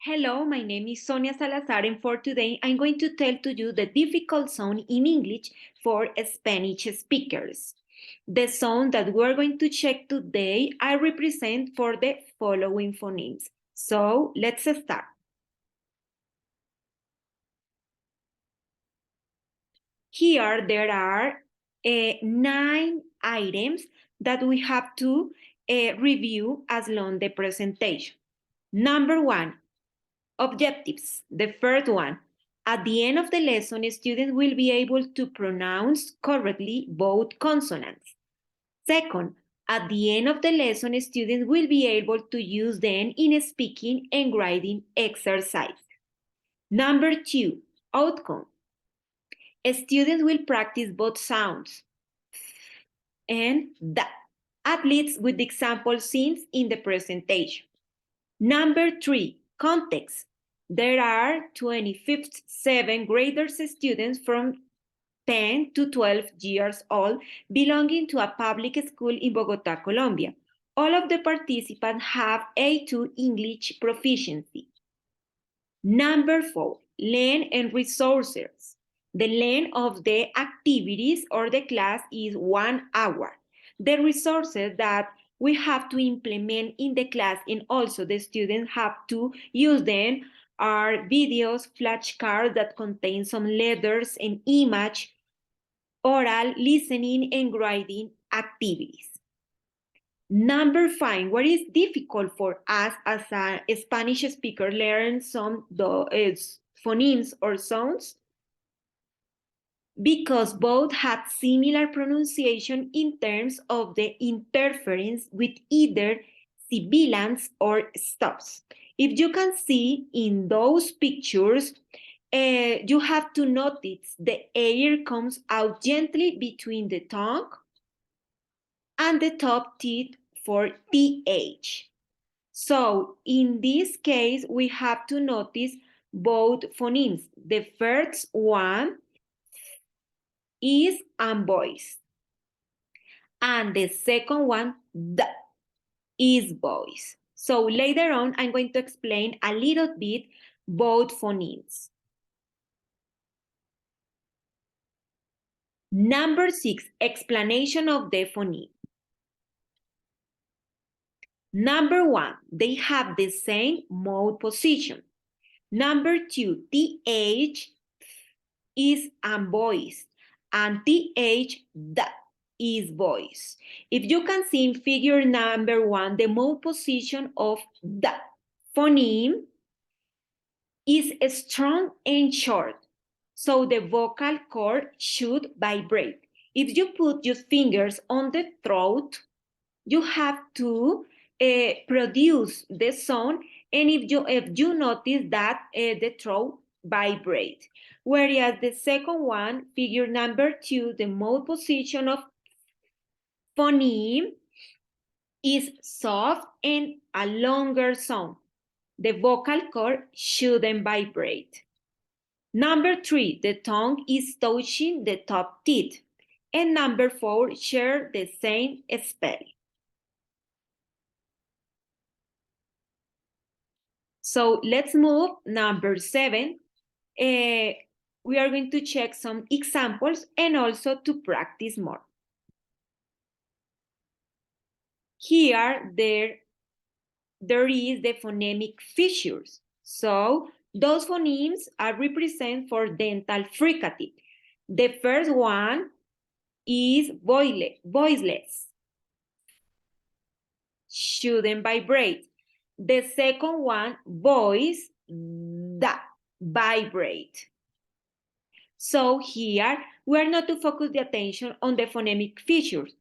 Hello, my name is Sonia Salazar, and for today I'm going to tell to you the difficult sound in English for Spanish speakers. The sound that we're going to check today I represent for the following phonemes. So let's start. Here there are 9 items that we have to review as long the presentation. Number 1. Objectives. The first one, at the end of the lesson, students will be able to pronounce correctly both consonants. Second, at the end of the lesson, students will be able to use them in speaking and writing exercise. Number 2, outcome. Students will practice both sounds and that, at least with the example seen in the presentation. Number 3, context. There are 27 graders students from 10 to 12 years old belonging to a public school in Bogotá, Colombia. All of the participants have A2 English proficiency. Number 4, length and resources. The length of the activities or the class is 1 hour. The resources that we have to implement in the class and also the students have to use them are videos, flashcards that contain some letters and image, oral, listening, and writing activities. Number 5, what is difficult for us as a Spanish speaker learn some phonemes or sounds? Because both have similar pronunciation in terms of the interference with either sibilants or stops. If you can see in those pictures, you have to notice the air comes out gently between the tongue and the top teeth for TH. So in this case, we have to notice both phonemes. The first one is voice. And the second one, the, is voice. So later on, I'm going to explain a little bit both phonemes. Number 6, explanation of the phoneme. Number 1, they have the same mouth position. Number 2, TH is voice, and TH, the, is voice. If you can see in figure number 1, the mouth position of the phoneme is strong and short, so the vocal cord should vibrate. If you put your fingers on the throat, you have to produce the sound, and if you notice that the throat vibrate. Whereas the second one, figure number 2, the mouth position of phoneme is soft and a longer sound. The vocal cord shouldn't vibrate. Number 3, the tongue is touching the top teeth. And number 4, share the same spelling. So let's move number 7. We are going to check some examples and also to practice more. Here, there is the phonemic features. So those phonemes are represented for dental fricative. The first one is voiceless. Shouldn't vibrate. The second one, voice, that, vibrate. So here, we're not to focus the attention on the phonemic features.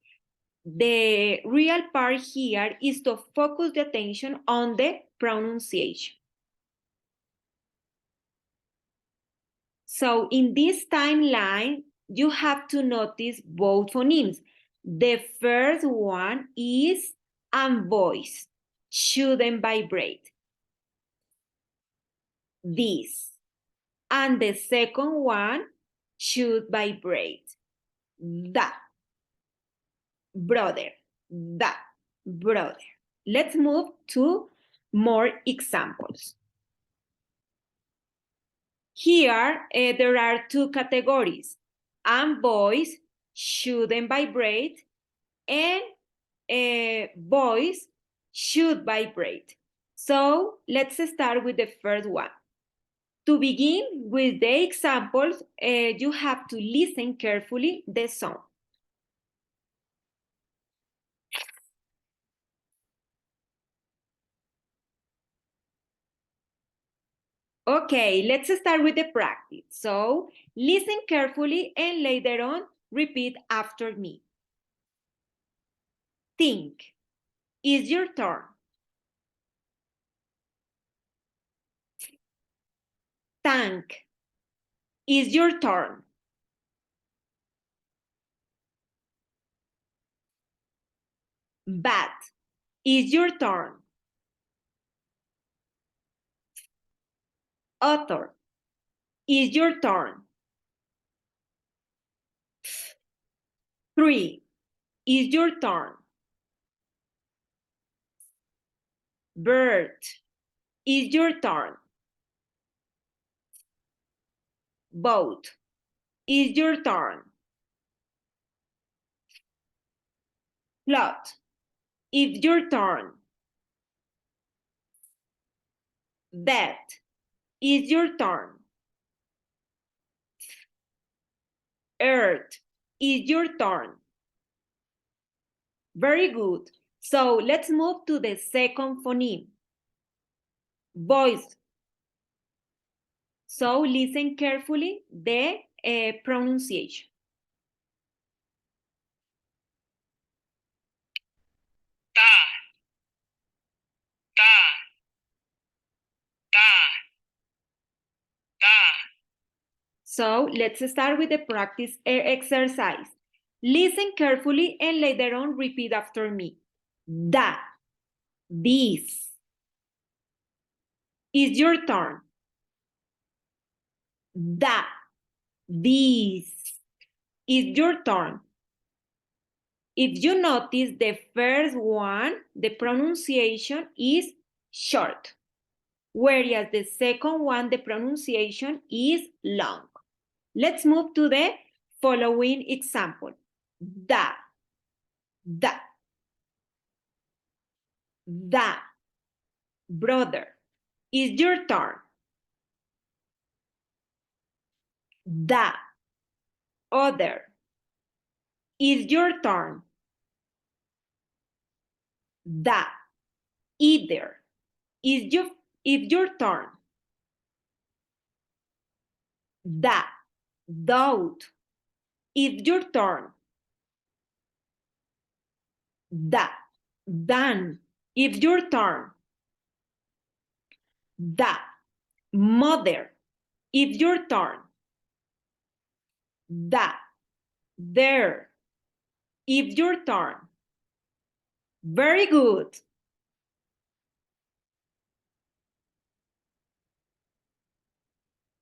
The real part here is to focus the attention on the pronunciation. So in this timeline, you have to notice both phonemes. The first one is voice, shouldn't vibrate. This. And the second one should vibrate. That. Brother. That. Brother. Let's move to more examples. Here, there are two categories. And voice shouldn't vibrate, and voice should vibrate. So let's start with the first one. To begin with the examples, you have to listen carefully the song. Okay, let's start with the practice. So listen carefully and later on repeat after me. Think. It's your turn. Thank. It's your turn. Bat. It's your turn. Author. It's your turn. 3. It's your turn. Bird. It's your turn. Boat. It's your turn. Plot. It's your turn. Bed. It's your turn. Earth. It's your turn. Very good. So let's move to the second phoneme. Voice. So listen carefully the pronunciation. Ta, ta, ta, ta. So let's start with the practice exercise. Listen carefully and later on repeat after me. Da, this. It's your turn. Da, this. It's your turn. If you notice the first one, the pronunciation is short, whereas the second one, the pronunciation is long. Let's move to the following example. Da, da, da. Brother, it's your turn. Da, other. It's your turn. Da, either. It's your turn. Da, doubt. It's your turn. Da, done. It's your turn. Da, mother. It's your turn. Da, there. It's your turn. Very good.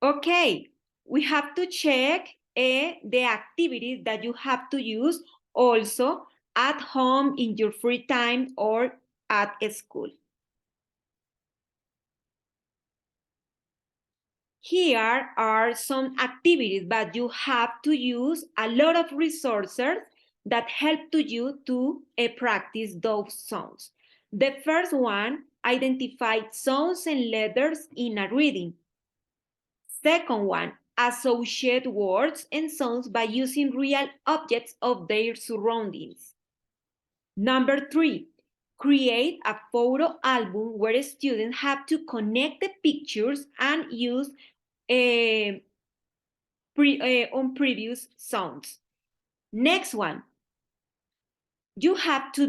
Okay, we have to check the activities that you have to use also at home, in your free time, or at school. Here are some activities, but you have to use a lot of resources that help to you to practice those sounds. The first one, identify sounds and letters in a reading. Second one, associate words and sounds by using real objects of their surroundings. Number 3, create a photo album where students have to connect the pictures and use on previous sounds. Next one, you have to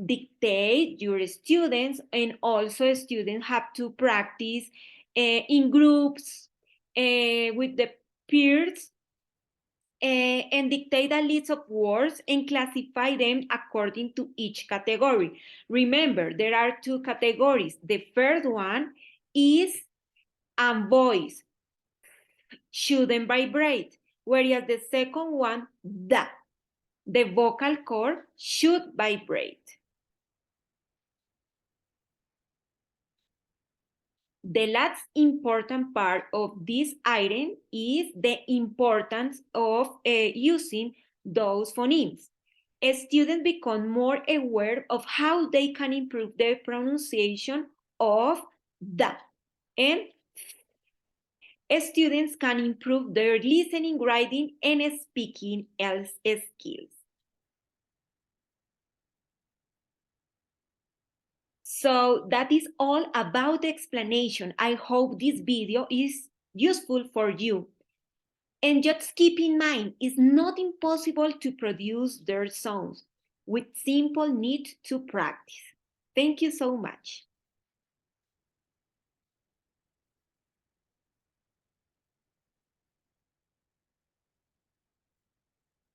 dictate your students, and also students have to practice in groups with the peers and dictate a list of words and classify them according to each category. Remember, there are two categories. The first one is voice, shouldn't vibrate, whereas the second one, da, the vocal cord should vibrate. The last important part of this item is the importance of using those phonemes. Students become more aware of how they can improve their pronunciation of the, and students can improve their listening, writing, and speaking skills. So that is all about the explanation. I hope this video is useful for you. And just keep in mind, it's not impossible to produce their sounds. With simple need to practice. Thank you so much.